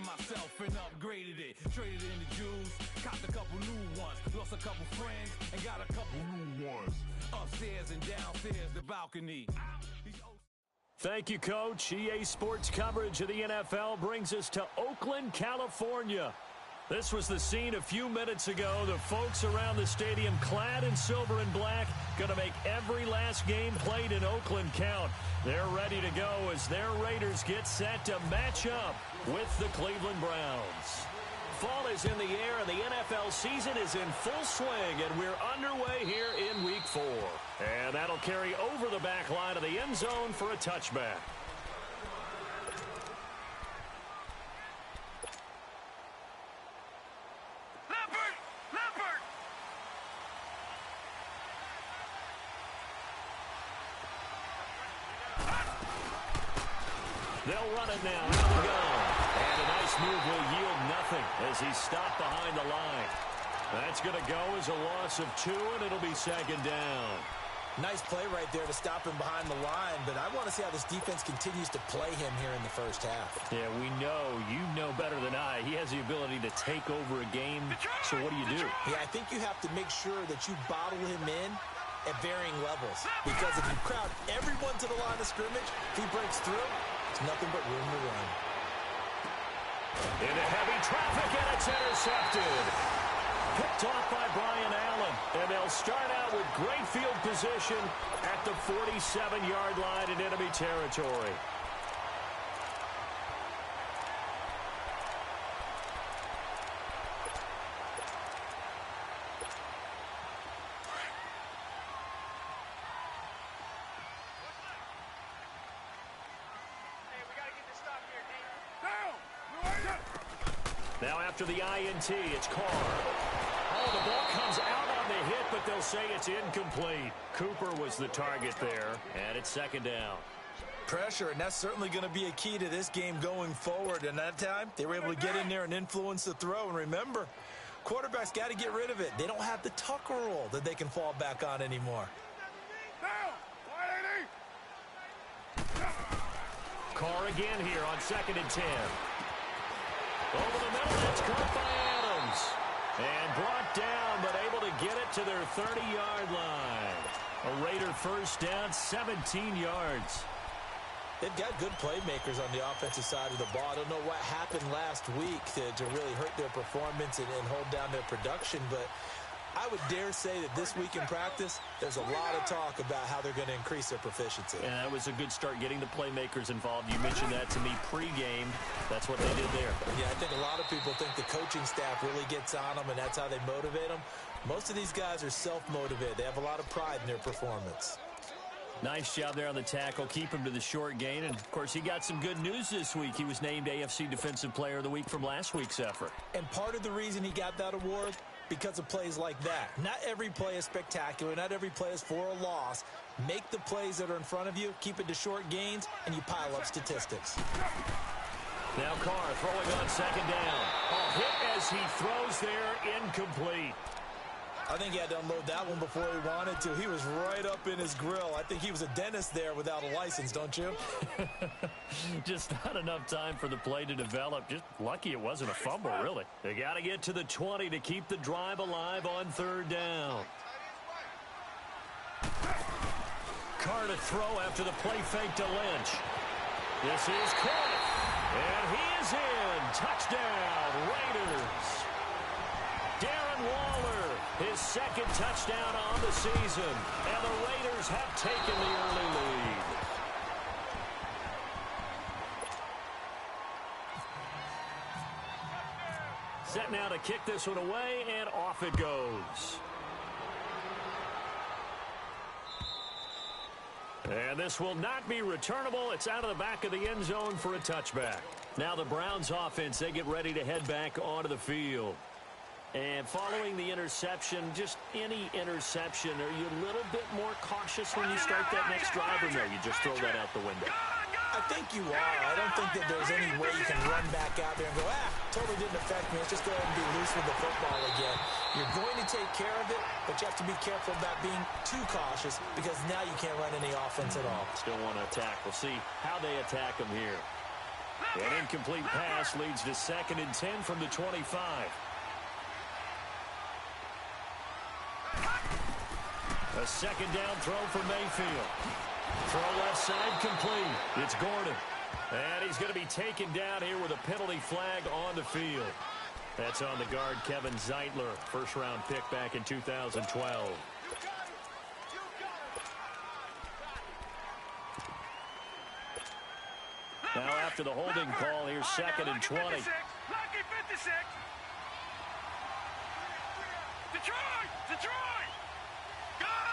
myself and upgraded it. Traded in the Jews, copped a couple new ones. Lost a couple friends and got a couple new ones. Upstairs and downstairs, the balcony. Thank you, Coach. EA Sports coverage of the NFL brings us to Oakland, California. This was the scene a few minutes ago. The folks around the stadium clad in silver and black going to make every last game played in Oakland count. They're ready to go as their Raiders get set to match up with the Cleveland Browns. Fall is in the air and the NFL season is in full swing, and we're underway here in Week 4. And that'll carry over the back line of the end zone for a touchback. They'll run it now. Out they go. And a nice move will yield nothing as he's stopped behind the line. That's going to go as a loss of 2, and it'll be second down. Nice play right there to stop him behind the line, but I want to see how this defense continues to play him here in the first half. Yeah, we know. You know better than I. He has the ability to take over a game, so what do you do? Yeah, I think you have to make sure that you bottle him in at varying levels, because if you crowd everyone to the line of scrimmage, if he breaks through, it's nothing but room to run. Into heavy traffic, and it's intercepted. Picked off by Brian Allen, and they'll start out with great field position at the 47-yard line in enemy territory. Now after the INT, it's Carr. Oh, the ball comes out on the hit, but they'll say it's incomplete. Cooper was the target there, and it's second down. Pressure, and that's certainly going to be a key to this game going forward. And that time, they were able to get in there and influence the throw. And remember, quarterbacks got to get rid of it. They don't have the Tucker rule that they can fall back on anymore. Carr again here on 2nd and 10. Over the middle, that's caught by Adams. And brought down, but able to get it to their 30-yard line. A Raider first down, 17 yards. They've got good playmakers on the offensive side of the ball. I don't know what happened last week to really hurt their performance and hold down their production, but I would dare say that this week in practice, there's a lot of talk about how they're going to increase their proficiency. And that was a good start getting the playmakers involved. You mentioned that to me pregame. That's what they did there. Yeah, I think a lot of people think the coaching staff really gets on them, and that's how they motivate them. Most of these guys are self-motivated. They have a lot of pride in their performance. Nice job there on the tackle. Keep him to the short gain. And, of course, he got some good news this week. He was named AFC Defensive Player of the Week from last week's effort. And part of the reason he got that award, because of plays like that. Not every play is spectacular. Not every play is for a loss. Make the plays that are in front of you, keep it to short gains, and you pile up statistics. Now Carr throwing on second down. A hit as he throws there, incomplete. I think he had to unload that one before he wanted to. He was right up in his grill. I think he was a dentist there without a license, don't you? Just not enough time for the play to develop. Just lucky it wasn't a fumble, really. They got to get to the 20 to keep the drive alive on third down. Carr to throw after the play fake to Lynch. This is caught. And he is in. Touchdown, Raiders. Darren Waller, his second touchdown on the season. And the Raiders have taken the early lead. Set now to kick this one away, and off it goes. And this will not be returnable. It's out of the back of the end zone for a touchback. Now the Browns offense, they get ready to head back onto the field. And following the interception, just any interception, are you a little bit more cautious when you start that next drive, or no, you just throw that out the window? I think you are. I don't think that there's any way you can run back out there and go, totally didn't affect me. Let's just go ahead and be loose with the football again. You're going to take care of it, but you have to be careful about being too cautious because now you can't run any offense at all. Still want to attack. We'll see how they attack them here. An incomplete pass leads to 2nd and 10 from the 25. A 2nd down throw for Mayfield. Throw left side complete. It's Gordon. And he's going to be taken down here with a penalty flag on the field. That's on the guard, Kevin Zeitler, first-round pick back in 2012. Now after the holding call, here's 2nd and 20. Lucky 56. Detroit! Detroit! Gone!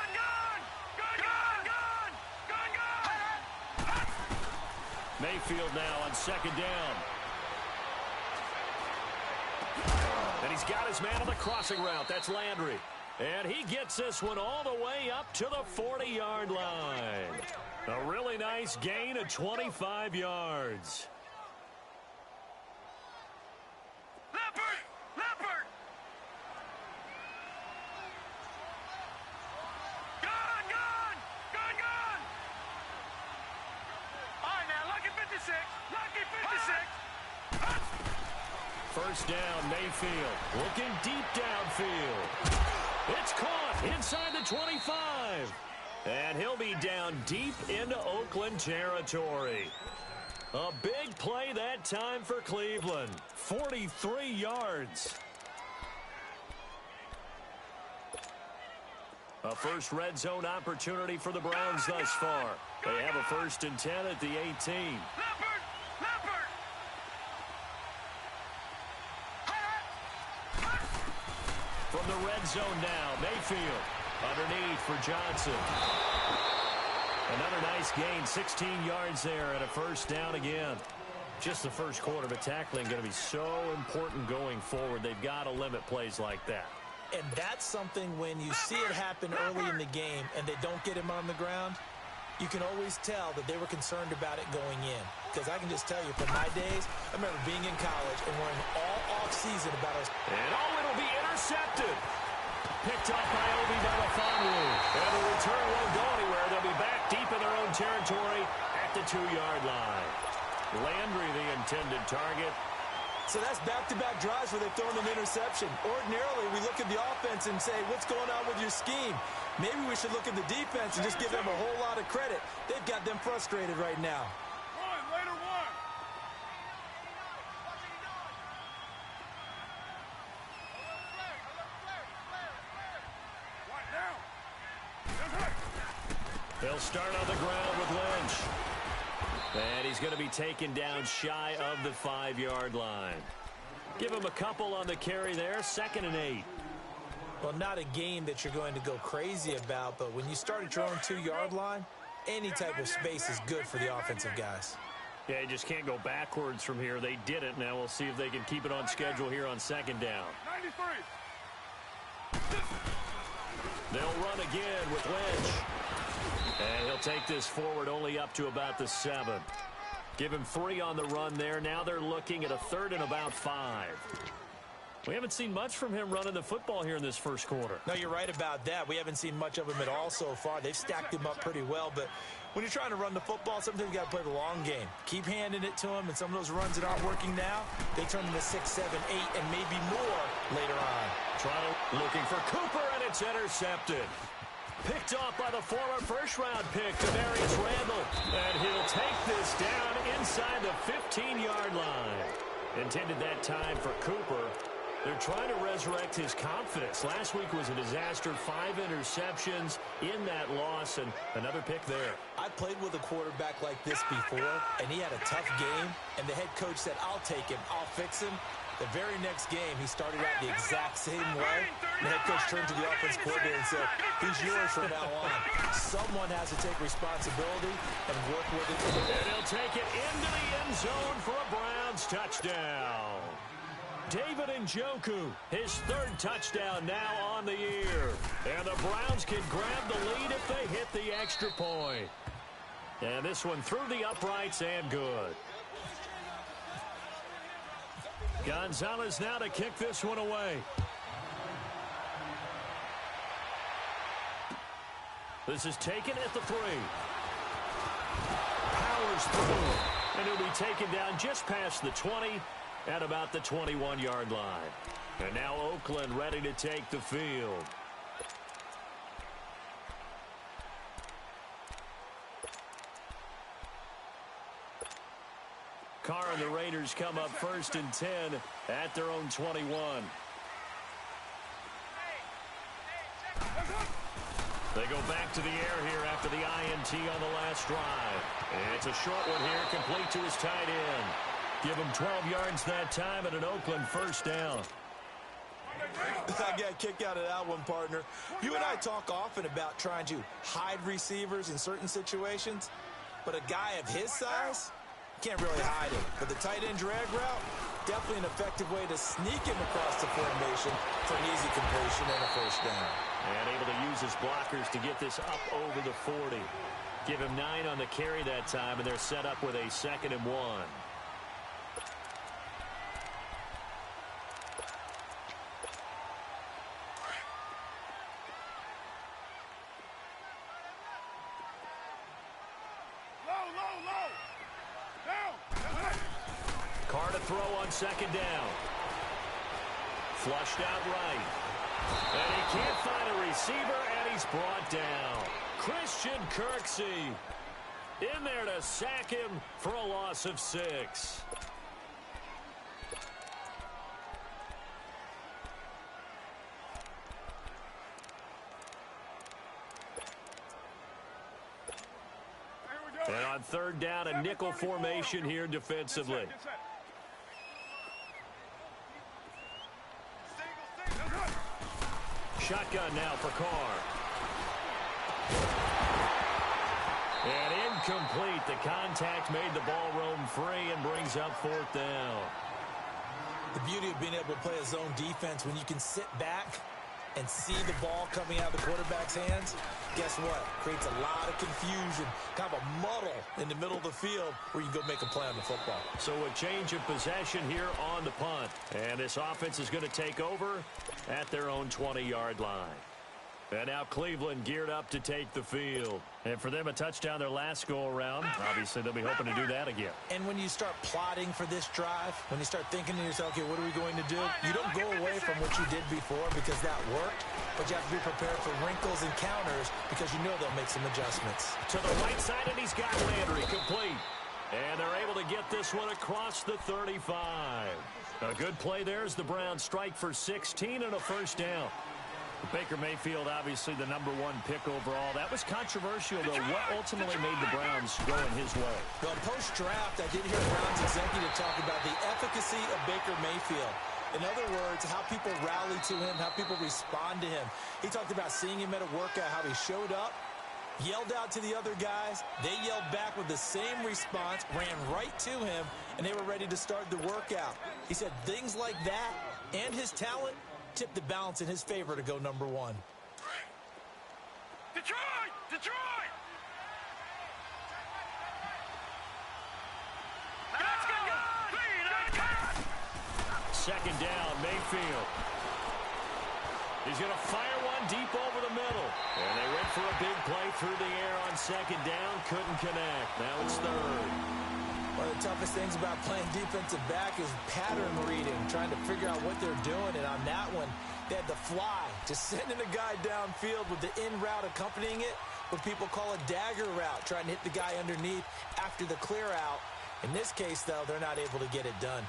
Mayfield now on 2nd down. And he's got his man on the crossing route. That's Landry. And he gets this one all the way up to the 40-yard line. A really nice gain of 25 yards. Leopard! Gone! All right, now, lucky 56. First down, Mayfield. Looking deep downfield. It's caught inside the 25. And he'll be down deep into Oakland territory. A big play that time for Cleveland. 43 yards. A first red zone opportunity for the Browns thus far. They have a 1st and 10 at the 18. From the red zone now, Mayfield underneath for Johnson. Another nice gain, 16 yards there and a 1st down again. Just the first quarter, but tackling going to be so important going forward. They've got to limit plays like that. And that's something when you see it happen early in the game and they don't get him on the ground, you can always tell that they were concerned about it going in. Because I can just tell you, from my days, I remember being in college and worrying all off-season about us. And it'll be intercepted. Picked off by Obi Melifonwu. And the return won't go anywhere. They'll be back deep in their own territory at the 2-yard line. Landry, the intended target. So that's back-to-back drives where they've thrown an interception. Ordinarily, we look at the offense and say, what's going on with your scheme? Maybe we should look at the defense and just give them a whole lot of credit. They've got them frustrated right now. They'll start on the ground with Lynch. And he's going to be taken down shy of the 5-yard line. Give him a couple on the carry there. 2nd and 8. Well, not a game that you're going to go crazy about, but when you start at your own 2-yard line, any type of space is good for the offensive guys. Yeah, you just can't go backwards from here. They did it. Now we'll see if they can keep it on schedule here on 2nd down. 93. They'll run again with Lynch. And he'll take this forward only up to about the 7. Give him 3 on the run there. Now they're looking at a 3rd and about 5. We haven't seen much from him running the football here in this first quarter. No, you're right about that. We haven't seen much of him at all so far. They've stacked him up pretty well, but when you're trying to run the football, sometimes you got to play the long game. Keep handing it to him, and some of those runs that aren't working now, they turn into 6, 7, 8, and maybe more later on. Looking for Cooper, and it's intercepted. Picked off by the former first-round pick, Demarius Randall. And he'll take this down inside the 15-yard line. Intended that time for Cooper. They're trying to resurrect his confidence. Last week was a disaster. 5 interceptions in that loss, and another pick there. I played with a quarterback like this before, and he had a tough game, and the head coach said, I'll take him, I'll fix him. The very next game, he started out the exact same way. The head coach turned to the offense coordinator and said, he's yours from now on. Someone has to take responsibility and work with it. And he'll take it into the end zone for a Browns touchdown. David Njoku, his 3rd touchdown now on the year. And the Browns can grab the lead if they hit the extra point. And this one through the uprights and good. Gonzalez now to kick this one away. This is taken at the 3. Powers through. And he'll be taken down just past the 20 at about the 21-yard line. And now Oakland ready to take the field. Carr and the Raiders come up 1st and 10 at their own 21. They go back to the air here after the INT on the last drive. It's a short one here, complete to his tight end. Give him 12 yards that time and an Oakland first down. I got a kick out of that one, partner. You and I talk often about trying to hide receivers in certain situations, but a guy of his size can't really hide him. But the tight end drag route, definitely an effective way to sneak him across the formation for an easy completion and a first down. And able to use his blockers to get this up over the 40. Give him 9 on the carry that time, and they're set up with a 2nd and 1. Carr to throw on 2nd down. Flushed out right. And he can't find a receiver, and he's brought down. Christian Kirksey in there to sack him for a loss of 6. And on 3rd down, a nickel formation here defensively. Shotgun now for Carr. And incomplete. The contact made the ball roam free and brings up 4th down. The beauty of being able to play a zone defense when you can sit back and see the ball coming out of the quarterback's hands, guess what? Creates a lot of confusion, kind of a muddle in the middle of the field where you can go make a play on the football. So a change of possession here on the punt. And this offense is going to take over at their own 20-yard line. And now Cleveland geared up to take the field. And for them, a touchdown their last go-around. Obviously, they'll be hoping to do that again. And when you start plotting for this drive, when you start thinking to yourself, okay, what are we going to do? You don't go away from what you did before because that worked, but you have to be prepared for wrinkles and counters because you know they'll make some adjustments. To the right side, and he's got Landry complete. And they're able to get this one across the 35. A good play there as the Browns strike for 16 and a first down. Baker Mayfield, obviously the #1 pick overall. That was controversial, though. What ultimately made the Browns go in his way? Well, post-draft, I did hear Browns executive talk about the efficacy of Baker Mayfield. In other words, how people rally to him, how people respond to him. He talked about seeing him at a workout, how he showed up, yelled out to the other guys. They yelled back with the same response, ran right to him, and they were ready to start the workout. He said things like that and his talent tipped the balance in his favor to go #1. Detroit! Detroit! Let's go! 2nd down, Mayfield. He's going to fire one deep over the middle. And they went for a big play through the air on 2nd down. Couldn't connect. Now it's 3rd. One of the toughest things about playing defensive back is pattern reading, trying to figure out what they're doing. And on that one, they had to fly, just sending a guy downfield with the in route accompanying it, what people call a dagger route, trying to hit the guy underneath after the clear out. In this case, though, they're not able to get it done.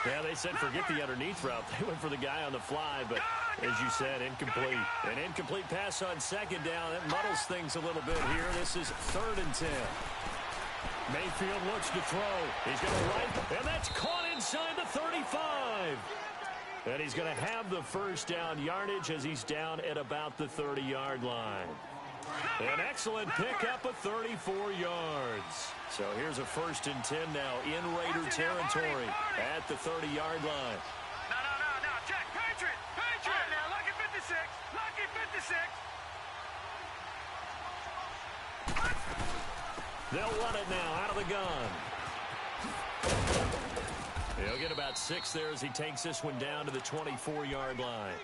Yeah, they said forget the underneath route. They went for the guy on the fly, but as you said, incomplete. An incomplete pass on 2nd down. That muddles things a little bit here. This is 3rd and 10. Mayfield looks to throw. He's going to right, and that's caught inside the 35. And he's going to have the first down yardage as he's down at about the 30-yard line. An excellent pickup of 34 yards. So here's a 1st and 10 now in Raider territory at the 30-yard line. No, check, Patriot! Patriot! Now, lucky 56! Lucky 56! They'll run it now out of the gun. He'll get about 6 there as he takes this one down to the 24-yard line.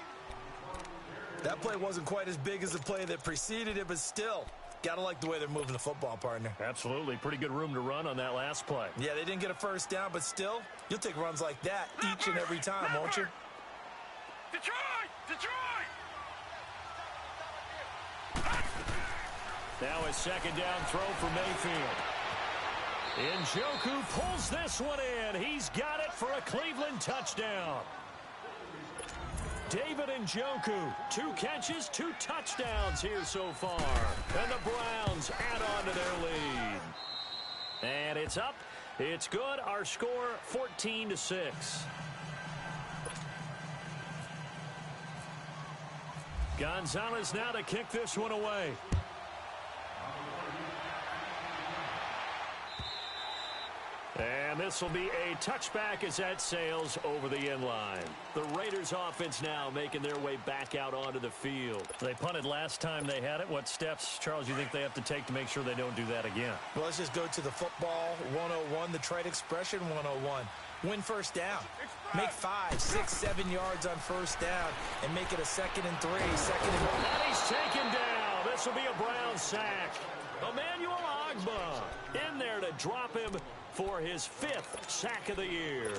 That play wasn't quite as big as the play that preceded it, but still, Got to like the way they're moving the football, partner. Absolutely. Pretty good room to run on that last play. Yeah, they didn't get a first down, but still, you'll take runs like that each and every time, won't you? Detroit! Detroit! Now a second down throw for Mayfield. Njoku pulls this one in. He's got it for a Cleveland touchdown. David Njoku, 2 catches, 2 touchdowns here so far. And the Browns add on to their lead. And it's up. It's good. Our score, 14-6. Gonzalez now to kick this one away. And this will be a touchback as that sails over the end line. The Raiders offense now making their way back out onto the field. They punted last time they had it. What steps, Charles, you think they have to take to make sure they don't do that again? Well, let's just go to the football 101, the trade expression 101. Win first down. Make 5, 6, 7 yards on first down and make it a 2nd and 3, 2nd and 1. And he's taken down. This will be a Brown sack. Emmanuel Ogbah in there to drop him for his 5th sack of the year.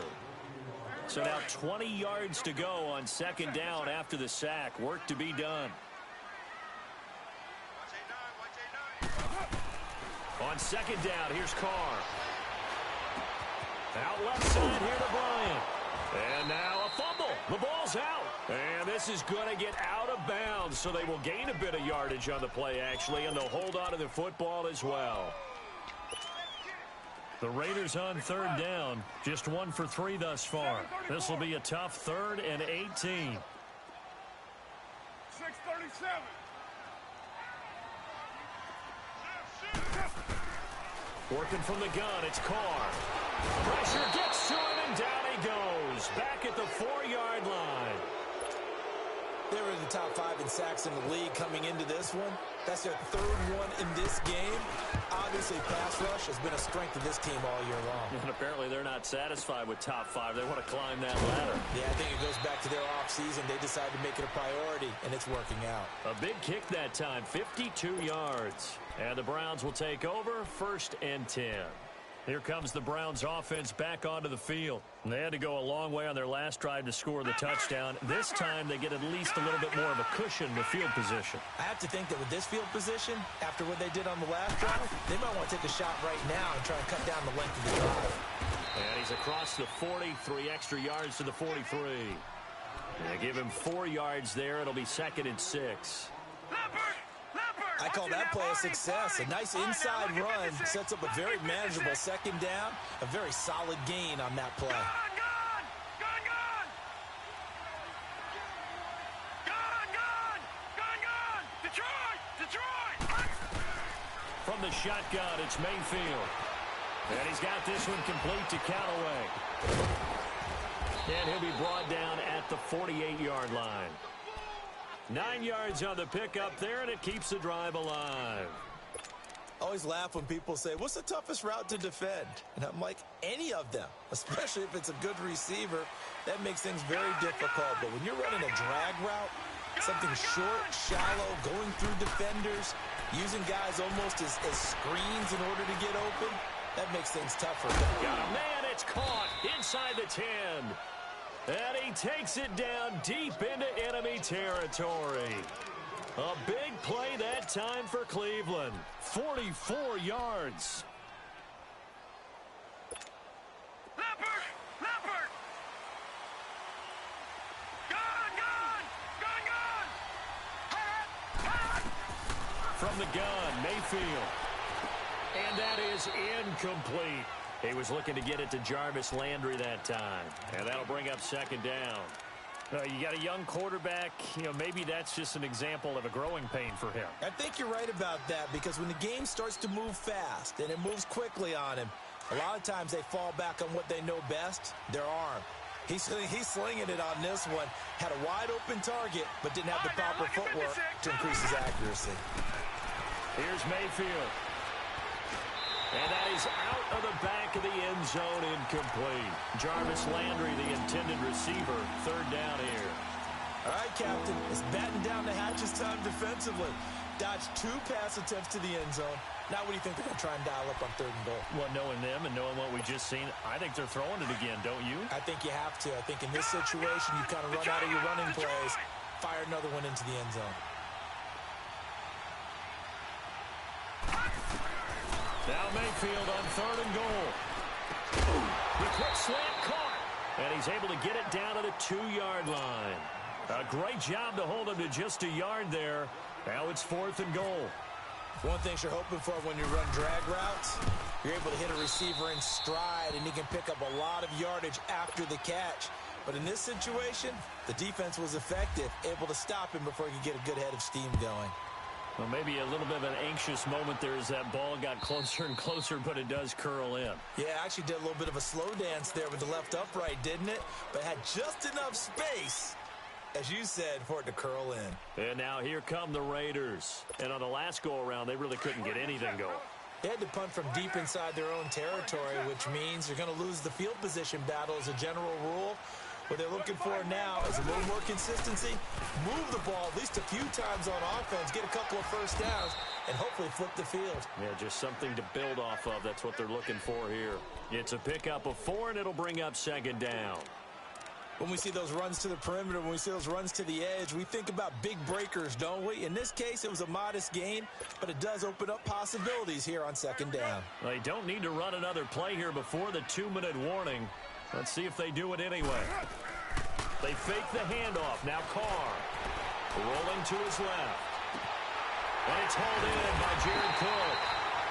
So now 20 yards to go on second down after the sack. Work to be done. On second down, here's Carr. Out left side here to Bryant. And now a fumble. The ball's out. And this is going to get out of bounds, so they will gain a bit of yardage on the play, actually, and they'll hold on to the football as well. The Raiders on third down, just 1 for 3 thus far. This will be a tough 3rd and 18. 6:37. Working from the gun, it's Carr. Pressure gets to him, and down he goes. Back at the 4-yard line. They were in the top 5 in sacks in the league coming into this one. That's their 3rd one in this game. Obviously, pass rush has been a strength of this team all year long. And apparently they're not satisfied with top 5. They want to climb that ladder. Yeah, I think it goes back to their offseason. They decided to make it a priority, and it's working out. A big kick that time, 52 yards. And the Browns will take over, 1st and 10. Here comes the Browns offense back onto the field. And they had to go a long way on their last drive to score the touchdown. This time they get at least a little bit more of a cushion in the field position. I have to think that with this field position, after what they did on the last drive, they might want to take a shot right now and try and cut down the length of the drive. And he's across the 40, 3 extra yards to the 43. They give him 4 yards there. It'll be 2nd and 6. I call that play a success. A nice inside run sets up a very manageable second down. A very solid gain on that play. Detroit! From the shotgun, it's Mayfield. And he's got this one complete to Callaway. And he'll be brought down at the 48-yard line. 9 yards on the pickup there, and it keeps the drive alive. I always laugh when people say, what's the toughest route to defend? And I'm like, any of them, especially if it's a good receiver. That makes things very difficult. But when you're running a drag route, something short, shallow, going through defenders, using guys almost as screens in order to get open, that makes things tougher. Got a man, it's caught inside the 10. And he takes it down deep into enemy territory. A big play that time for Cleveland. 44 yards. Leopard! Gun! From the gun, Mayfield. And that is incomplete. He was looking to get it to Jarvis Landry that time. And that'll bring up second down. You got a young quarterback. Maybe that's just an example of a growing pain for him. I think you're right about that, because when the game starts to move fast and it moves quickly on him, a lot of times they fall back on what they know best, their arm. He's slinging it on this one. Had a wide open target, but didn't have the proper footwork to increase his accuracy. Here's Mayfield. And that is out of the back of the end zone, incomplete. Jarvis Landry, the intended receiver, third down here. All right, Captain, it's batten down the hatches time defensively. Dodged 2 pass attempts to the end zone. Now what do you think they're going to try and dial up on 3rd and goal? Well, knowing them and knowing what we just seen, I think they're throwing it again, don't you? I think you have to. I think in this situation, you kind of run out of your running plays, fire another one into the end zone. Now Mayfield on 3rd and goal. The quick slant caught. And he's able to get it down to the 2-yard line. A great job to hold him to just a yard there. Now it's 4th and goal. One thing you're hoping for when you run drag routes, you're able to hit a receiver in stride, and he can pick up a lot of yardage after the catch. But in this situation, the defense was effective, able to stop him before he could get a good head of steam going. Well, maybe a little bit of an anxious moment there as that ball got closer and closer, but it does curl in. Yeah, actually did a little bit of a slow dance there with the left upright, didn't it? But had just enough space, as you said, for it to curl in. And now here come the Raiders. And on the last go-around, they really couldn't get anything going. They had to punt from deep inside their own territory, which means you're going to lose the field position battle as a general rule. What they're looking for now is a little more consistency, move the ball at least a few times on offense, get a couple of first downs, and hopefully flip the field. Yeah, just something to build off of. That's what they're looking for here. It's a pickup of 4, and it'll bring up 2nd down. When we see those runs to the perimeter, when we see those runs to the edge, we think about big breakers, don't we? In this case, it was a modest gain, but it does open up possibilities here on 2nd down. They don't need to run another play here before the 2-minute warning. Let's see if they do it anyway. They fake the handoff. Now Carr rolling to his left. And it's hauled in by Jared Cook.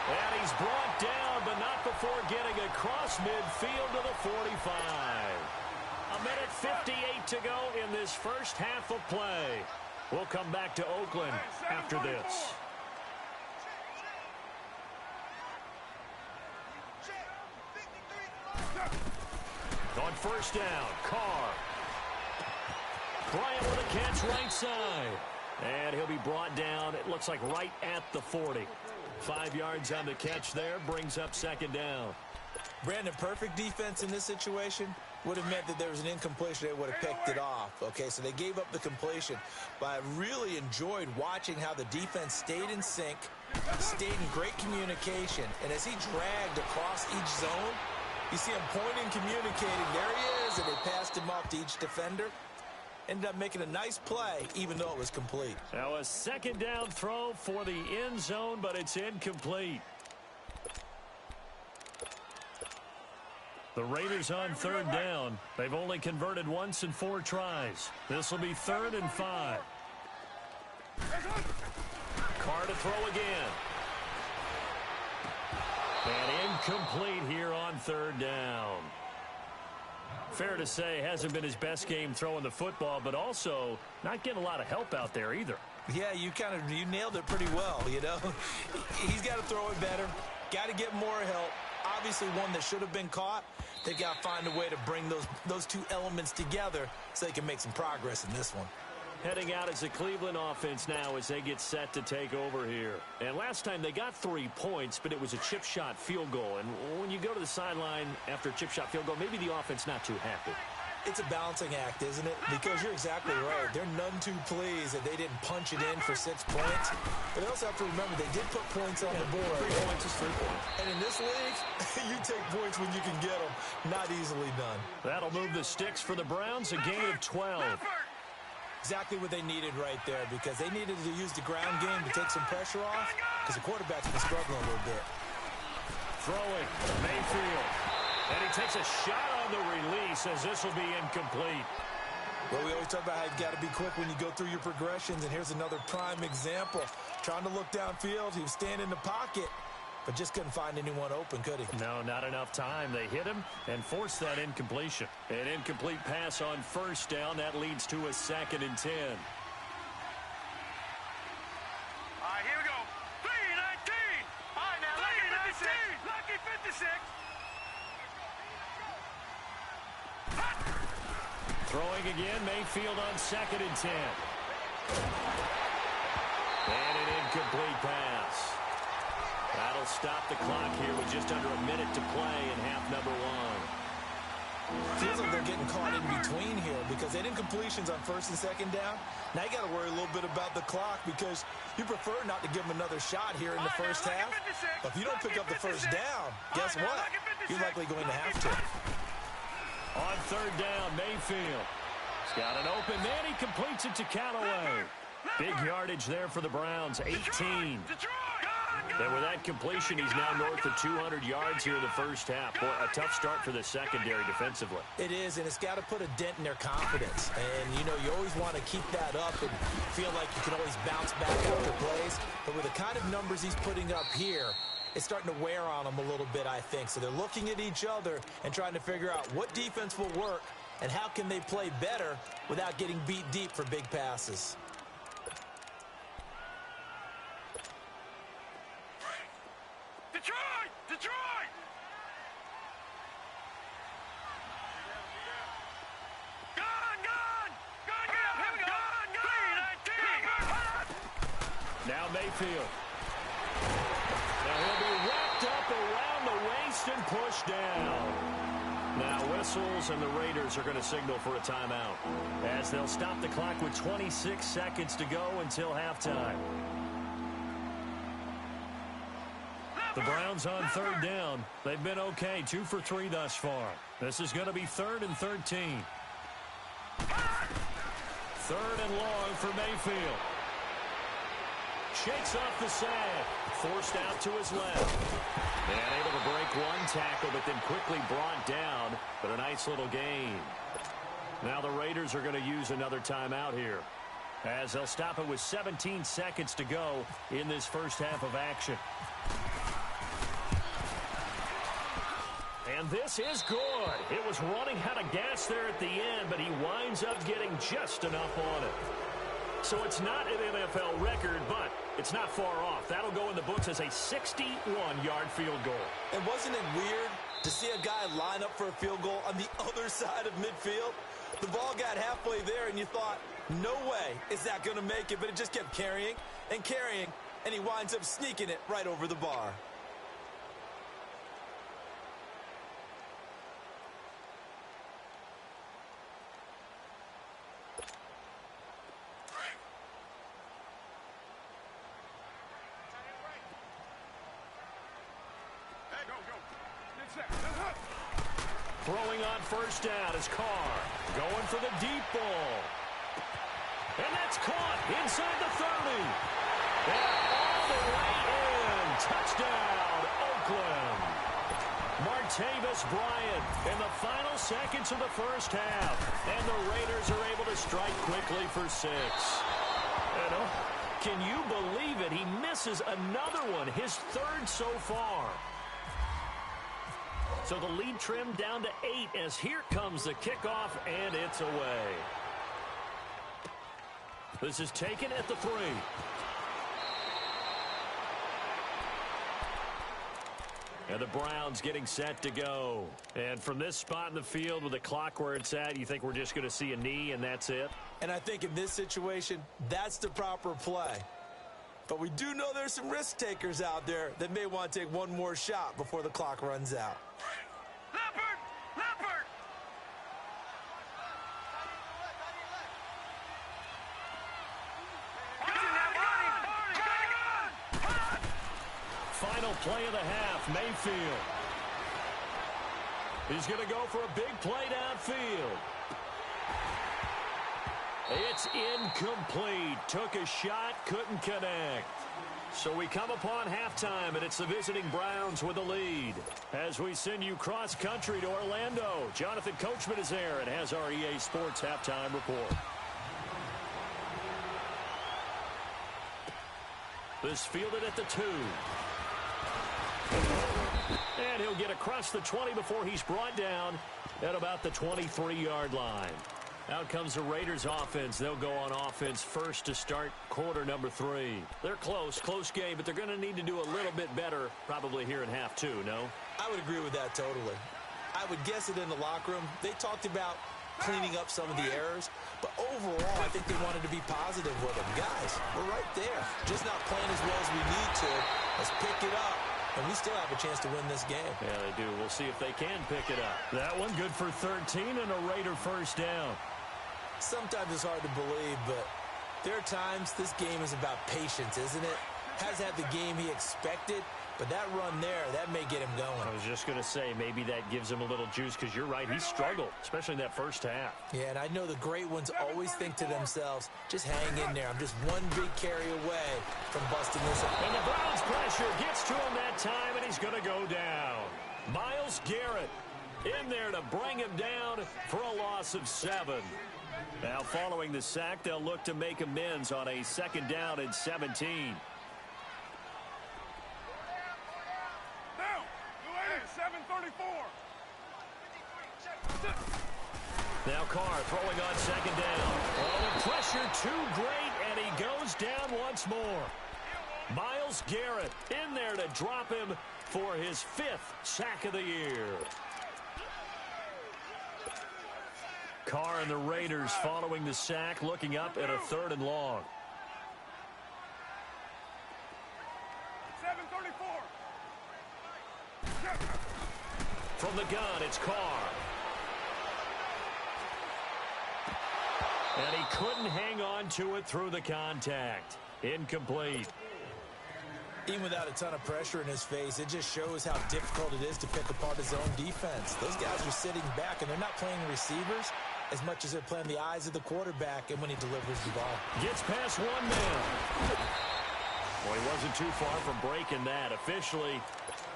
And he's brought down, but not before getting across midfield to the 45. 1:58 to go in this first half of play. We'll come back to Oakland after this. On 1st down, Carr. Bryant with a catch right side. And he'll be brought down, it looks like right at the 40. 5 yards on the catch there, brings up 2nd down. Brandon, perfect defense in this situation would have meant that there was an incompletion. They would have picked it off. Okay, so they gave up the completion. But I really enjoyed watching how the defense stayed in sync, stayed in great communication. And as he dragged across each zone, you see him pointing, communicating. There he is, and they passed him off to each defender. Ended up making a nice play, even though it was complete. Now a 2nd down throw for the end zone, but it's incomplete. The Raiders on 3rd down. They've only converted once in 4 tries. This will be 3rd and 5. Carr to throw again. And incomplete here on 3rd down. Fair to say, hasn't been his best game throwing the football, but also not getting a lot of help out there either. Yeah, you nailed it pretty well, you know. He's got to throw it better, got to get more help. Obviously one that should have been caught. They've got to find a way to bring those 2 elements together so they can make some progress in this one. Heading out as a Cleveland offense now as they get set to take over here. And last time they got 3 points, but it was a chip shot field goal. And when you go to the sideline after a chip shot field goal, maybe the offense not too happy. It's a balancing act, isn't it? Because you're exactly right. They're none too pleased that they didn't punch it in for 6 points. But they also have to remember they did put points on the board. 3 points is 3 points. And in this league, you take points when you can get them. Not easily done. That'll move the sticks for the Browns, a gain of 12. Exactly what they needed right there, because they needed to use the ground game to take some pressure off, because the quarterback's been struggling a little bit. Throwing, Mayfield. And he takes a shot on the release as this will be incomplete. Well, we always talk about how you've got to be quick when you go through your progressions, and here's another prime example. Trying to look downfield, he was standing in the pocket, but just couldn't find anyone open, could he? No, not enough time. They hit him and forced that incompletion. An incomplete pass on 1st down. That leads to a 2nd and 10. All right, here we go. 3-19. All right, now, Lucky 56. Lucky 56. Throwing again, Mayfield on 2nd and 10. And an incomplete pass. That'll stop the clock here with just under a minute to play in half number 1. Feels like they're getting caught in between here, because they didn't completions on first and second down. Now you got to worry a little bit about the clock because you prefer not to give them another shot here in the first half. But if you don't pick up the first down, guess what? You're likely going to have to. On third down, Mayfield. He's got an open man. He completes it to Callaway. Big yardage there for the Browns, 18. And with that completion, he's now north of 200 yards here in the first half. Boy, a tough start for the secondary defensively. It is, and it's got to put a dent in their confidence. And, you know, you always want to keep that up and feel like you can always bounce back after plays. But with the kind of numbers he's putting up here, it's starting to wear on them a little bit, I think. So they're looking at each other and trying to figure out what defense will work and how can they play better without getting beat deep for big passes. Detroit! Now Mayfield. Now he'll be wrapped up around the waist and pushed down. Now whistles, and the Raiders are going to signal for a timeout as they'll stop the clock with 26 seconds to go until halftime. The Browns on third down. They've been okay, 2 for 3 thus far. This is going to be 3rd and 13. 3rd and long for Mayfield. Shakes off the sack. Forced out to his left. And able to break one tackle, but then quickly brought down. But a nice little gain. Now the Raiders are going to use another timeout here, as they'll stop it with 17 seconds to go in this first half of action. And this is good. It was running out of gas there at the end, but he winds up getting just enough on it. So it's not an NFL record, but it's not far off. That'll go in the books as a 61-yard field goal. And wasn't it weird to see a guy line up for a field goal on the other side of midfield? The ball got halfway there, and you thought, no way is that going to make it, but it just kept carrying, and he winds up sneaking it right over the bar. Throwing on first down is Carr. Going for the deep ball. And that's caught inside the 30. And all the way in. Touchdown, Oakland. Martavis Bryant in the final seconds of the first half. And the Raiders are able to strike quickly for 6. And can you believe it? He misses another one, his 3rd so far. So the lead trimmed down to 8 as here comes the kickoff, and it's away. This is taken at the 3. And the Browns getting set to go. And from this spot in the field with the clock where it's at, you think we're just going to see a knee and that's it? And I think in this situation, that's the proper play. But we do know there's some risk takers out there that may want to take one more shot before the clock runs out. Leopard! Final play of the half, Mayfield. He's going to go for a big play downfield. It's incomplete. Took a shot, couldn't connect. So we come upon halftime, and it's the visiting Browns with the lead. As we send you cross-country to Orlando, Jonathan Coachman is there and has our EA Sports halftime report. This fielded at the 2. And he'll get across the 20 before he's brought down at about the 23-yard line. Out comes the Raiders offense. They'll go on offense first to start quarter number 3. They're close game, but they're going to need to do a little bit better probably here in half 2, no? I would agree with that totally. I would guess it in the locker room. They talked about cleaning up some of the errors, but overall, I think they wanted to be positive with them. Guys, we're right there. Just not playing as well as we need to. Let's pick it up. And we still have a chance to win this game. Yeah, they do. We'll see if they can pick it up. That one good for 13 and a Raider first down. Sometimes it's hard to believe, but there are times this game is about patience, isn't it? Hasn't had the game he expected, but that run there, that may get him going. I was just going to say, maybe that gives him a little juice, because you're right, he struggled, especially in that first half. Yeah, and I know the great ones always think to themselves, just hang in there. I'm just one big carry away from busting this up. And the Browns pressure gets to him that time, and he's going to go down. Myles Garrett in there to bring him down for a loss of 7. Now, following the sack, they'll look to make amends on a 2nd down and 17. Now Carr throwing on 2nd down. Oh, the pressure too great, and he goes down once more. Myles Garrett in there to drop him for his 5th sack of the year. Carr and the Raiders following the sack, looking up at a 3rd and long. 7:34. From the gun, it's Carr. And he couldn't hang on to it through the contact. Incomplete. Even without a ton of pressure in his face, it just shows how difficult it is to pick apart his own defense. Those guys are sitting back, and they're not playing receivers as much as they're playing the eyes of the quarterback and when he delivers the ball. Gets past one man. Well, he wasn't too far from breaking that. Officially,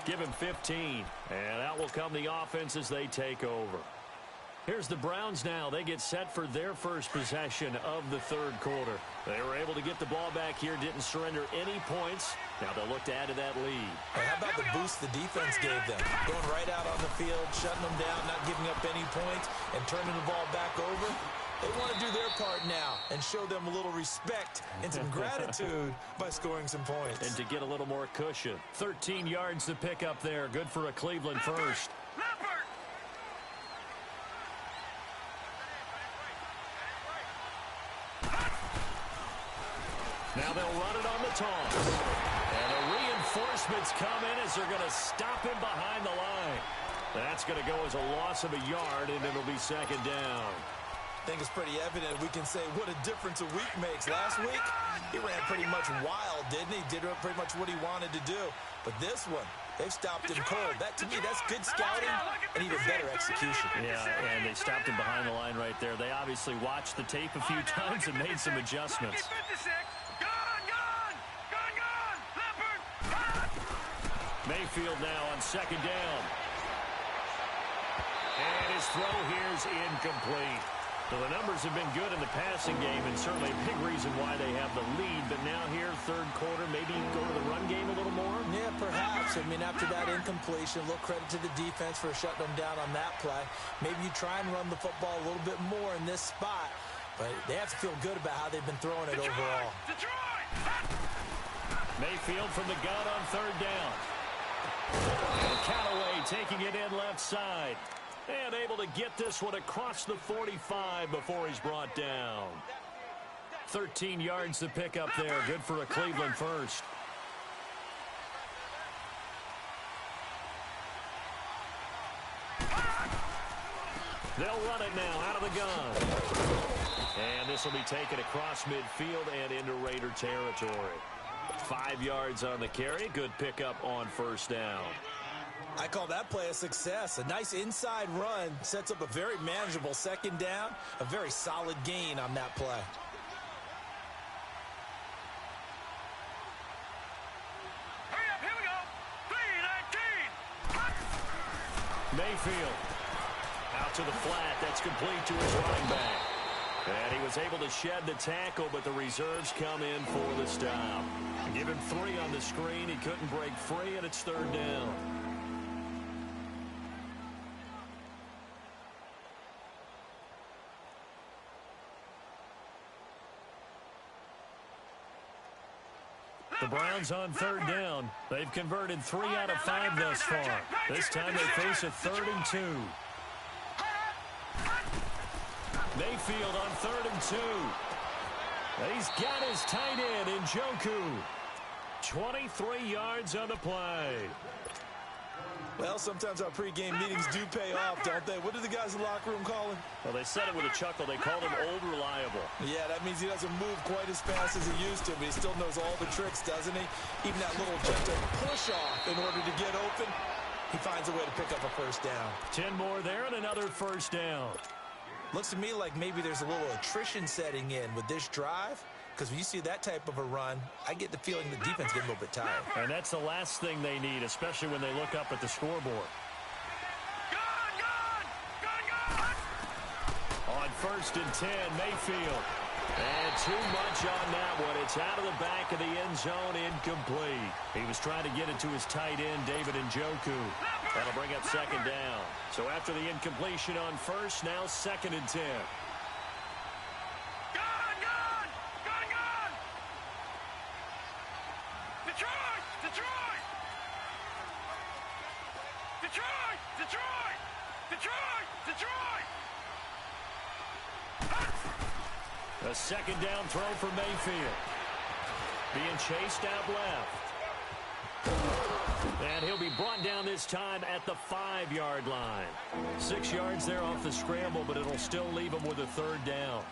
give him 15. And out will come the offense as they take over. Here's the Browns now. They get set for their first possession of the 3rd quarter. They were able to get the ball back here, didn't surrender any points. Now they'll look to add to that lead. Hey, how about the boost the defense gave them? Going right out on the field, shutting them down, not giving up any points, and turning the ball back over. They want to do their part now and show them a little respect and some gratitude by scoring some points. And to get a little more cushion. 13 yards to pick up there. Good for a Cleveland first. Now they'll run it on the toss. And the reinforcements come in as they're going to stop him behind the line. That's going to go as a loss of a yard, and it'll be 2nd down. I think it's pretty evident we can say what a difference a week makes. Last week, he ran pretty much wild, didn't he? Did pretty much what he wanted to do. But this one, they've stopped him cold. That, to me, that's good scouting and even better execution. Yeah, and they stopped him behind the line right there. They obviously watched the tape a few times and made some adjustments. Mayfield now on 2nd down. And his throw here is incomplete. So the numbers have been good in the passing game, and certainly a big reason why they have the lead. But now here, 3rd quarter, maybe go to the run game a little more? Yeah, perhaps. I mean, after that incompletion, a little credit to the defense for shutting them down on that play. Maybe you try and run the football a little bit more in this spot. But they have to feel good about how they've been throwing it overall. Mayfield from the gun on 3rd down. And Callaway taking it in left side. And able to get this one across the 45 before he's brought down. 13 yards to pick up there. Good for a Cleveland first. They'll run it now out of the gun. And this will be taken across midfield and into Raider territory. 5 yards on the carry. Good pickup on 1st down. I call that play a success. A nice inside run sets up a very manageable 2nd down. A very solid gain on that play. Hurry up, here we go. 3:19. Mayfield out to the flat. That's complete to his running back. And he was able to shed the tackle, but the reserves come in for the stop. Give him 3 on the screen. He couldn't break free, and it's 3rd down. The Browns on 3rd down. They've converted 3 out of 5 thus far. This time they face a 3rd and 2. Mayfield on 3rd and 2. He's got his tight end in Njoku. 23 yards on the play. Well, sometimes our pregame meetings do pay off, don't they? What do the guys in the locker room call him? Well, they said it with a chuckle. They called him Old Reliable. Yeah, that means he doesn't move quite as fast as he used to, but he still knows all the tricks, doesn't he? Even that little gentle push-off in order to get open, he finds a way to pick up a first down. 10 more there and another first down. Looks to me like maybe there's a little attrition setting in with this drive, because when you see that type of a run, I get the feeling the defense gets a little bit tired. And that's the last thing they need, especially when they look up at the scoreboard. On 1st and 10, Mayfield. And too much on that one. It's out of the back of the end zone, incomplete. He was trying to get it to his tight end, David Njoku. That'll bring up 2nd down. So after the incompletion on 1st, now 2nd and 10. A 2nd down throw for Mayfield. Being chased out left. And he'll be brought down this time at the 5-yard line. 6 yards there off the scramble, but it'll still leave him with a 3rd down.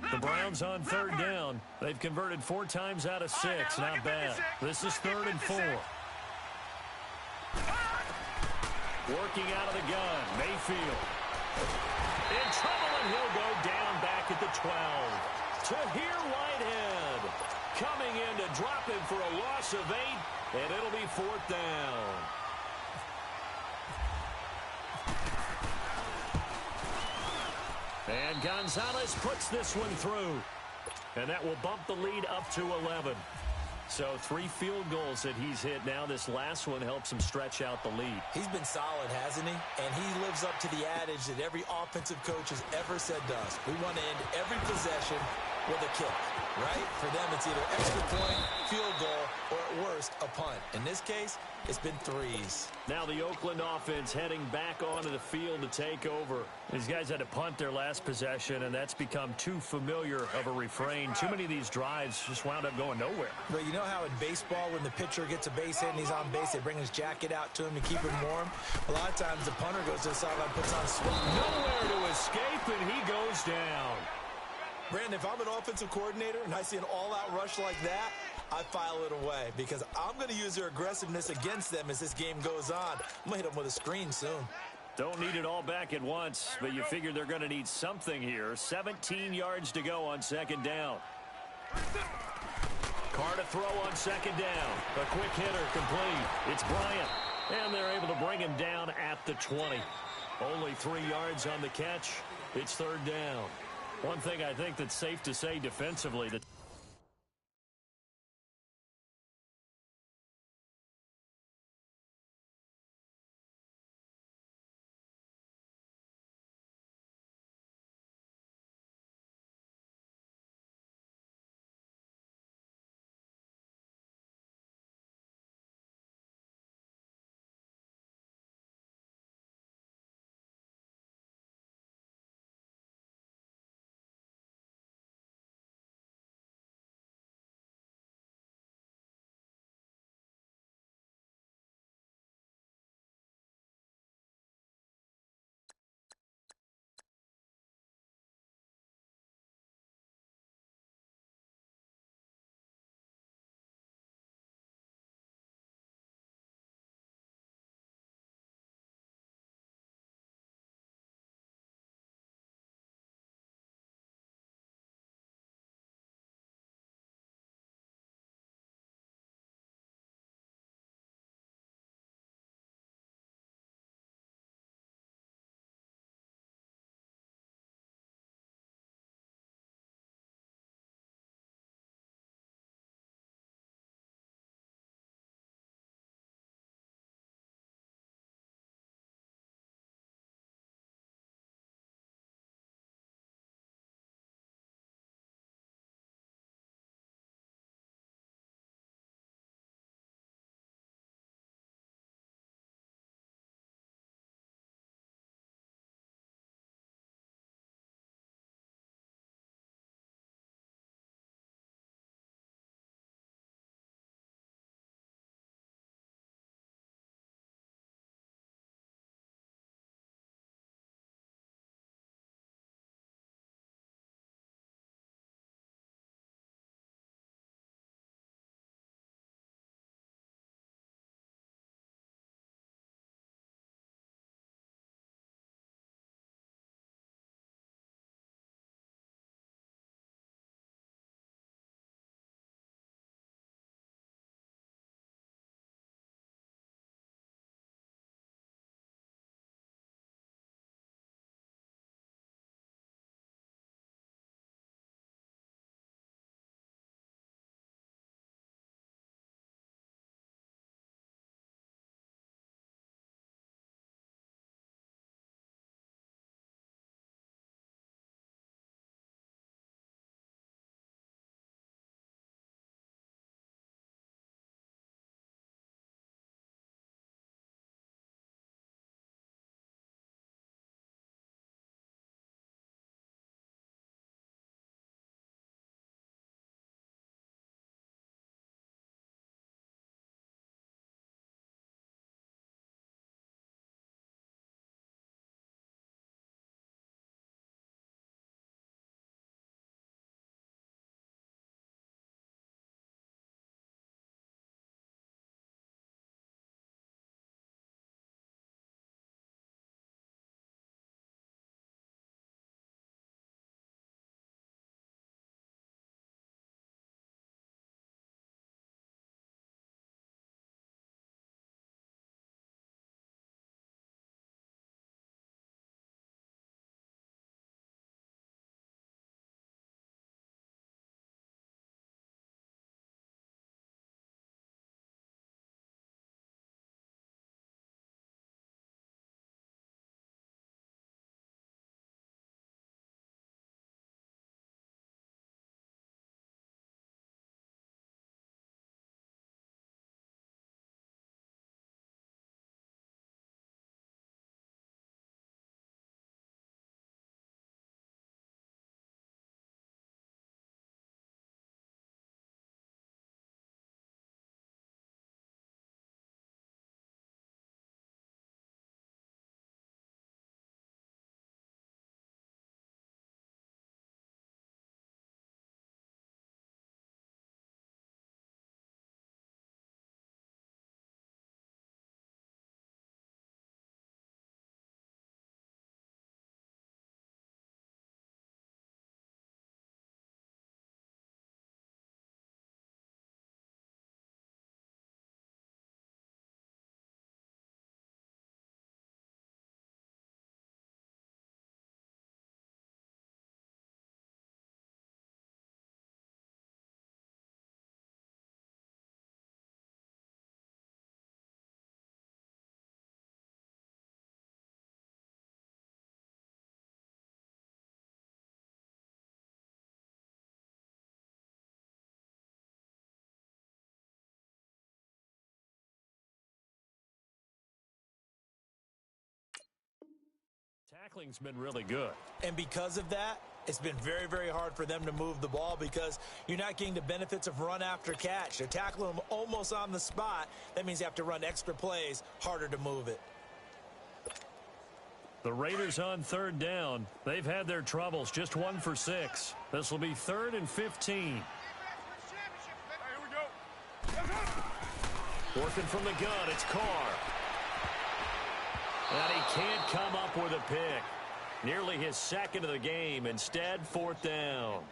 The Browns on 3rd down. They've converted 4 times out of 6. Not bad. This is 3rd and 4. Working out of the gun, Mayfield. In trouble, and he'll go down back at the 12. Tahir Whitehead coming in to drop him for a loss of 8, and it'll be 4th down. And Gonzalez puts this one through. And that will bump the lead up to 11. So 3 field goals that he's hit now. This last one helps him stretch out the lead. He's been solid, hasn't he? And he lives up to the adage that every offensive coach has ever said to us. We want to end every possession with a kick, right? For them, it's either extra point, field goal, or at worst, a punt. In this case, it's been 3s. Now the Oakland offense heading back onto the field to take over. These guys had to punt their last possession, and that's become too familiar of a refrain. Too many of these drives just wound up going nowhere. But you know how in baseball, when the pitcher gets a base hit and he's on base, they bring his jacket out to him to keep him warm? A lot of times the punter goes to the sideline, puts on sweat. Nowhere to escape, and he goes down. Brandon, if I'm an offensive coordinator and I see an all-out rush like that, I file it away because I'm going to use their aggressiveness against them as this game goes on. I'm going to hit them with a screen soon. Don't need it all back at once, but you figure they're going to need something here. 17 yards to go on 2nd down. Carr to throw on 2nd down. A quick hitter complete. It's Bryant. And they're able to bring him down at the 20. Only 3 yards on the catch. It's 3rd down. One thing I think that's safe to say defensively, that tackling's been really good. And because of that, it's been very, very hard for them to move the ball because you're not getting the benefits of run after catch. They're tackling them almost on the spot. That means you have to run extra plays, harder to move it. The Raiders on third down. They've had their troubles, just 1 for 6. This will be 3rd and 15. Working from the gun, it's Carr. And he can't come up with a pick. Nearly his second of the game. Instead, 4th down.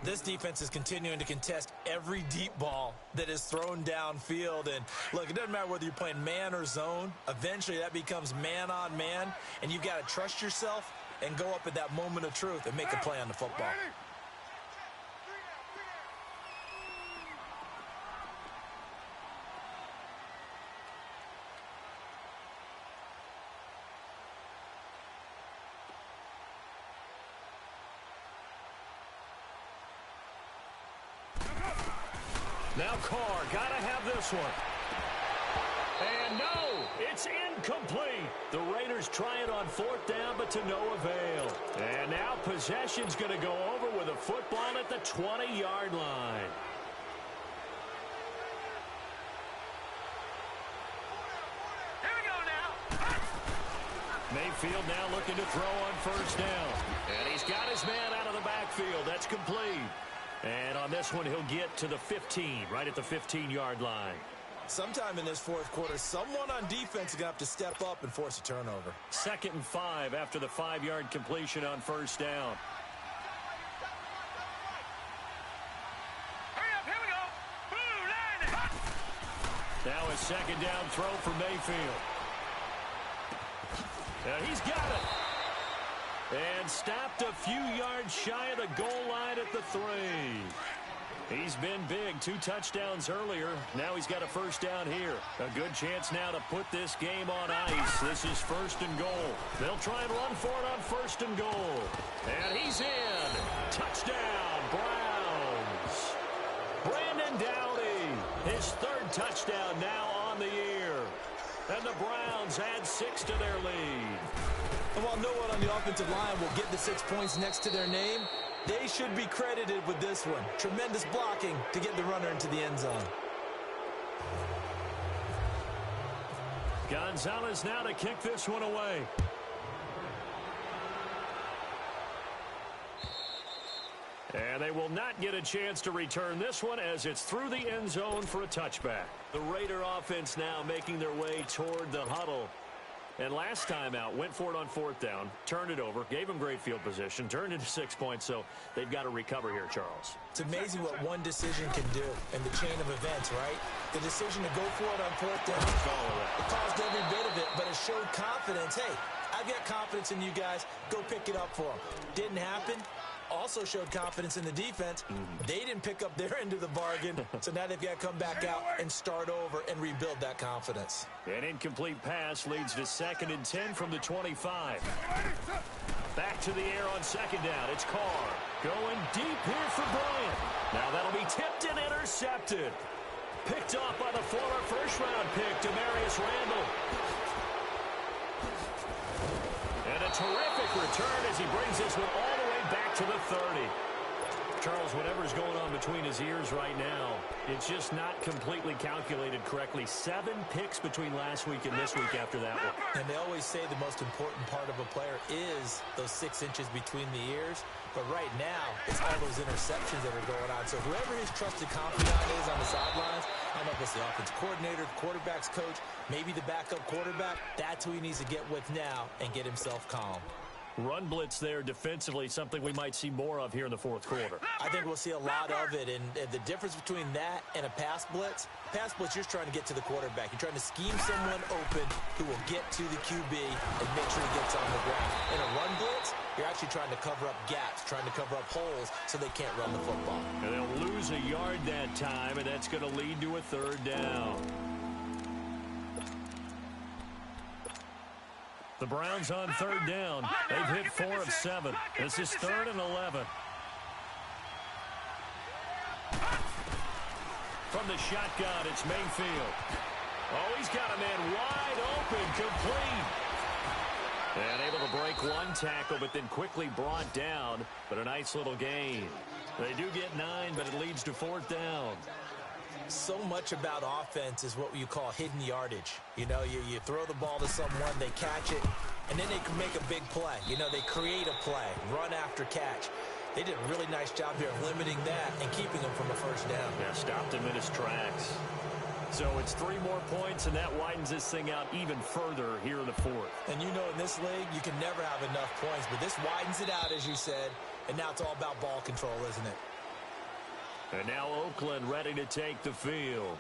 This defense is continuing to contest every deep ball that is thrown downfield. And, look, it doesn't matter whether you're playing man or zone. Eventually, that becomes man on man. And you've got to trust yourself and go up at that moment of truth and make a play on the football. Now Carr, gotta have this one. And no, it's incomplete. The Raiders try it on 4th down, but to no avail. And now possession's gonna go over with a football at the 20-yard line. Here we go now. Mayfield now looking to throw on 1st down. And he's got his man out of the backfield. That's complete. And on this one, he'll get to the 15, right at the 15-yard line. Sometime in this 4th quarter, someone on defense is going to have to step up and force a turnover. 2nd and 5 after the 5-yard completion on 1st down. Hurry up, here we go. Blue line. Now a 2nd down throw for Mayfield. And he's got it. And stopped a few yards shy of the goal line at the 3. He's been big. 2 touchdowns earlier. Now he's got a 1st down here. A good chance now to put this game on ice. This is 1st and goal. They'll try and run for it on 1st and goal. And he's in. Touchdown, Browns. Brandon Doughty, his 3rd touchdown now on the year. And the Browns add 6 to their lead. And while no one on the offensive line will get the 6 points next to their name, they should be credited with this one. Tremendous blocking to get the runner into the end zone. Gonzalez now to kick this one away. And they will not get a chance to return this one as it's through the end zone for a touchback. The Raider offense now making their way toward the huddle. And last time out, went for it on 4th down, turned it over, gave him great field position, turned into 6 points, so they've got to recover here, Charles. It's amazing what one decision can do in the chain of events, right? The decision to go for it on 4th down, it caused every bit of it, but it showed confidence. Hey, I've got confidence in you guys. Go pick it up for them. Didn't happen. Also showed confidence in the defense. They didn't pick up their end of the bargain, so now they've got to come back out and start over and rebuild that confidence. An incomplete pass leads to 2nd and 10 from the 25. Back to the air on 2nd down. It's Carr going deep here for Bryant. Now that'll be tipped and intercepted. Picked off by the former first-round pick, Demarius Randall. And a terrific return as he brings this one all the way back to the 30. Charles, whatever's going on between his ears right now, it's just not completely calculated correctly. 7 picks between last week and this week after that one. And they always say the most important part of a player is those 6 inches between the ears. But right now, it's all those interceptions that are going on. So whoever his trusted confidant is on the sidelines, I don't know if it's the offensive coordinator, the quarterback's coach, maybe the backup quarterback, that's who he needs to get with now and get himself calm. Run blitz there defensively, something we might see more of here in the 4th quarter. I think we'll see a lot of it, and the difference between that and a pass blitz, you're just trying to get to the quarterback. You're trying to scheme someone open who will get to the QB and make sure he gets on the ground. In a run blitz, you're actually trying to cover up gaps, trying to cover up holes so they can't run the football. And they'll lose a yard that time, and that's going to lead to a 3rd down. The Browns on 3rd down. They've hit 4 of 7. This is 3rd and 11. From the shotgun, it's Mayfield. Oh, he's got a man wide open, complete. And able to break one tackle, but then quickly brought down. But a nice little gain. They do get 9, but it leads to 4th down. So much about offense is what you call hidden yardage. You know, you throw the ball to someone, they catch it, and then they can make a big play. You know, they create a play, run after catch. They did a really nice job here of limiting that and keeping him from a first down. Yeah, stopped him in his tracks. So it's 3 more points, and that widens this thing out even further here in the 4th. And you know, in this league, you can never have enough points, but this widens it out, as you said, and now it's all about ball control, isn't it? And now Oakland ready to take the field.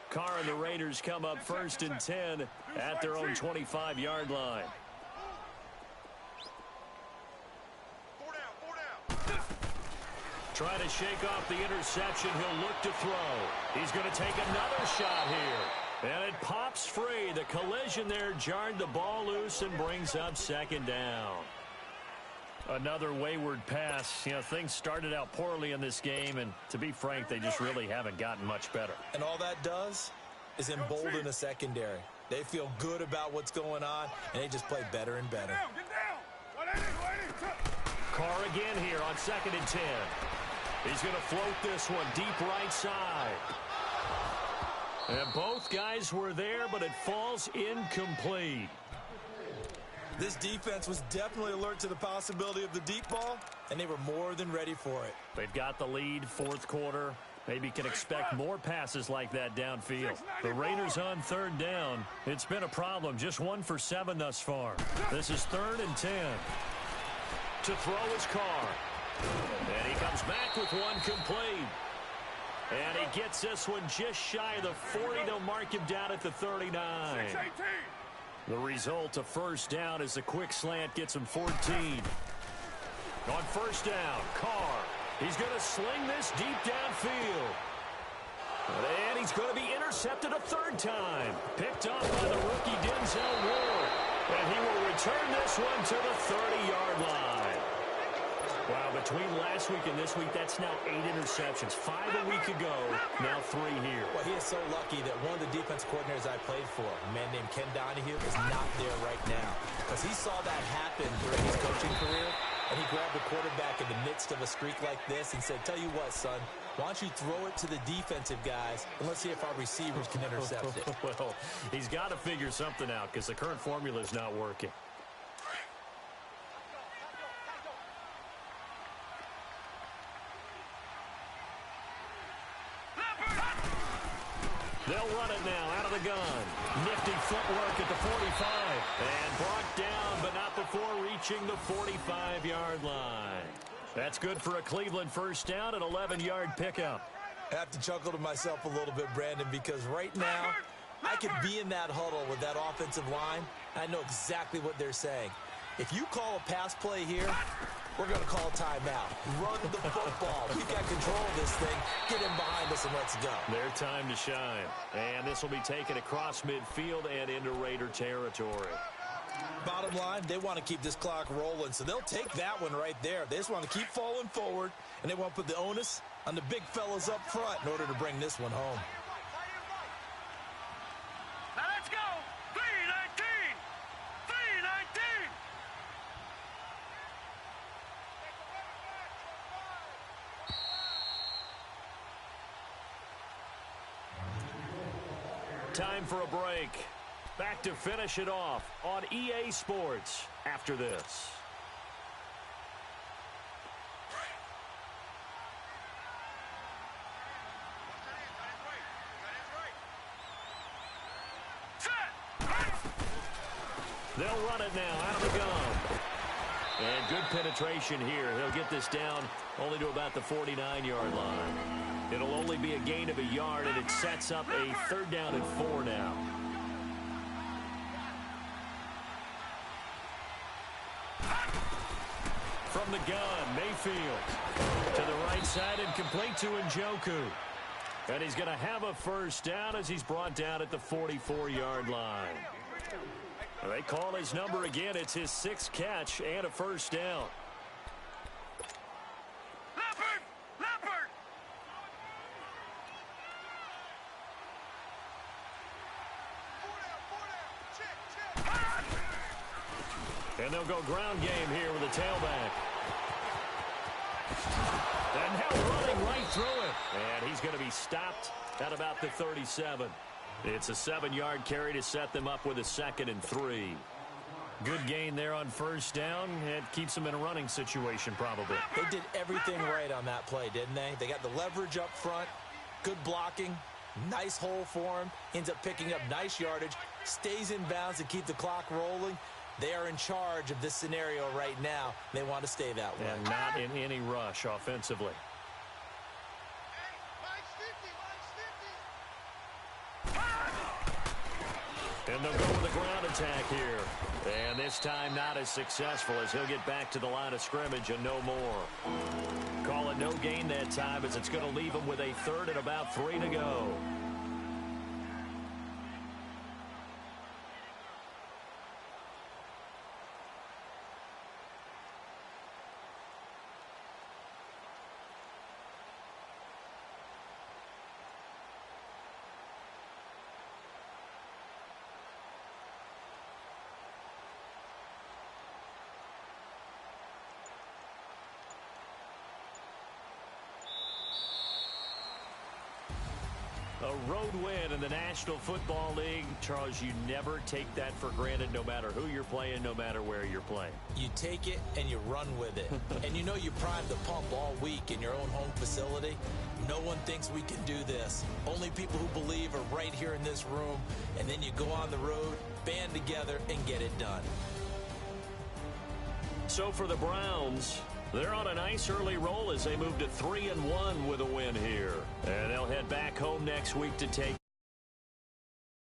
Carr and the Raiders come up 1st and 10 at their own 25-yard line. Trying to shake off the interception. He'll look to throw. He's going to take another shot here. And it pops free. The collision there jarred the ball loose and brings up 2nd down. Another wayward pass. You know, things started out poorly in this game, and to be frank, they just really haven't gotten much better. And all that does is embolden the secondary. They feel good about what's going on, and they just play better and better. Carr again here on 2nd and 10. He's going to float this one deep right side. And both guys were there, but it falls incomplete. This defense was definitely alert to the possibility of the deep ball, and they were more than ready for it. They've got the lead, 4th quarter. Maybe can expect more passes like that downfield. The Raiders on 3rd down. It's been a problem. Just 1 for 7 thus far. This is 3rd and 10. To throw is Carr. And he comes back with one complete. And he gets this one just shy of the 40. They'll mark him down at the 39. The result of 1st down is a quick slant gets him 14. On 1st down, Carr. He's going to sling this deep downfield. And he's going to be intercepted a 3rd time. Picked off by the rookie Denzel Ward. And he will return this one to the 30-yard line. Wow, between last week and this week, that's now 8 interceptions. 5 a week ago, now 3 here. Well, he is so lucky that one of the defense coordinators I played for, a man named Ken Donahue, is not there right now. Because he saw that happen during his coaching career, and he grabbed the quarterback in the midst of a streak like this and said, tell you what, son, why don't you throw it to the defensive guys, and let's see if our receivers can intercept it. Well, he's got to figure something out because the current formula is not working. They'll run it now out of the gun. Nifty footwork at the 45. And brought down, but not before reaching the 45-yard line. That's good for a Cleveland 1st down, an 11-yard pickup. I have to chuckle to myself a little bit, Brandon, because right now I could be in that huddle with that offensive line. I know exactly what they're saying. If you call a pass play here, we're going to call a timeout. Run the football. We've got control of this thing. Get him behind us and let's go. Their time to shine. And this will be taken across midfield and into Raider territory. Bottom line, they want to keep this clock rolling, so they'll take that one right there. They just want to keep falling forward, and they want to put the onus on the big fellas up front in order to bring this one home. Now let's go. 3-19. 3-19. Time for a break. Back to finish it off on EA Sports after this. They'll run it now out of the gun. And good penetration here. He'll get this down only to about the 49-yard line. It'll only be a gain of a yard, and it sets up a 3rd down and 4 now. From the gun, Mayfield to the right side and complete to Njoku. And he's going to have a 1st down as he's brought down at the 44-yard line. They call his number again. It's his 6th catch and a 1st down. And they'll go ground game here with a tailback. And now running right through it. And he's going to be stopped at about the 37. It's a 7-yard carry to set them up with a 2nd and 3. Good gain there on first down. It keeps them in a running situation probably. They did everything right on that play, didn't they? They got the leverage up front, good blocking, nice hole for him, ends up picking up nice yardage, stays in bounds to keep the clock rolling. They are in charge of this scenario right now. They want to stay that way. And not in any rush offensively. And they'll go with a ground attack here. And this time not as successful as he'll get back to the line of scrimmage and no more. Call it no gain that time as it's going to leave him with a 3rd and about 3 to go. A road win in the National Football League. Charles, you never take that for granted no matter who you're playing, no matter where you're playing. You take it and you run with it. And you know you primed the pump all week in your own home facility. No one thinks we can do this. Only people who believe are right here in this room. And then you go on the road, band together, and get it done. So for the Browns, they're on a nice early roll as they move to 3-1 with a win here. And they'll head back home next week to take